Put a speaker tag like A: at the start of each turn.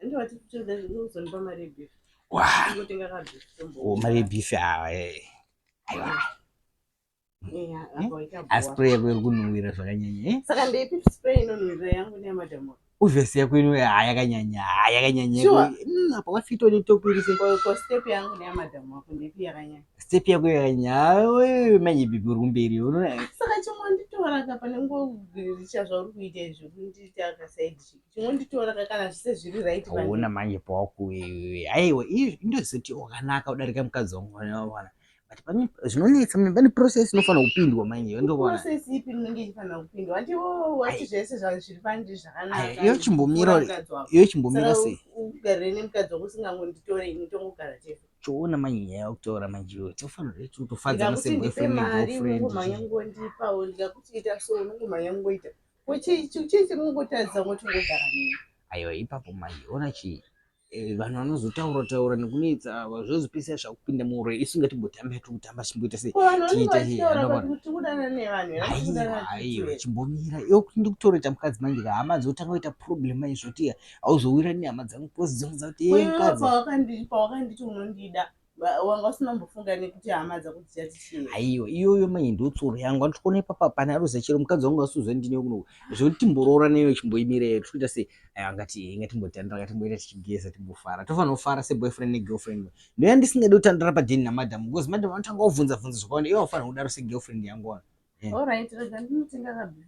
A: ndio watifuta uzonipa mari beef ngotenga ka beef
B: o mari beef aiwa aspray yako iri kunhuhwira zvakanyanya
A: saka ndeipi spray inonhuhwira yangu neyamadhamu
B: uvhesi yako ino yakanyanya apa wafitwa netopirise
A: step yangu neyamadhamu ako ndeipi yakanyanya
B: step yako yakanyanya manye bibi uri kumberi
A: saka chimwanditora ka pane ngoricha zvauri kuita izvo kundiita akasaidi chimwanditora ka kana zvise zviri right
B: ona manje pawako aiwa indozoti wakanaka kudarika mukadzi wangu but pane zvinonetsa pane process inofanira kupindwa manje ndokuona
A: process ipi inenge ichifanira kupindwa handiwo wati zvese zviri pandiri zvakanaka
B: iyo chimbomira sei
A: ugarire nemukadzi wako usingangonditore ini tongogara tefu
B: choona manje nyaya yekutaura manje tofanira kutofadzana seboyfriend
A: girlfriend ngomhanya ngondipawo ndikakuchiita so unongomhanya ngoita chichi ngotadza ngotingogara nini
B: aiwa ipapo manje ona chii vanhu vanozotaura nekunetsa zvozopisa zvakupinda muroyi isu ngatimbotambe tikutamba chimboita sei aiwa chimbomira iyo ndikutoreta mukadzi manje hama dzotanga kuita problem manje zvoti hauzowirani nehama dzangu pozi dzonza kuti
A: pawakanditi unondida wanga usinambofunga nekuti hama dzako dzichatichii
B: aiwa iyoyo manje ndotsoro yangu andikuona ipapa pane aruza chero mukadzi wangu asuzondine kuno zvoti timboroora neyo chimboimira toita sei ngatimbotandira ngatimboita tichigeza timbofara tofanira kufara seboyfriend negirlfriend ndoya ndisingadi kutandira padheni namadhamu because madhamu anotanga kuvhunza zvakawanda iwo anofanira kudaro segirlfriend yangu
A: alright rega ndinotenga kabhi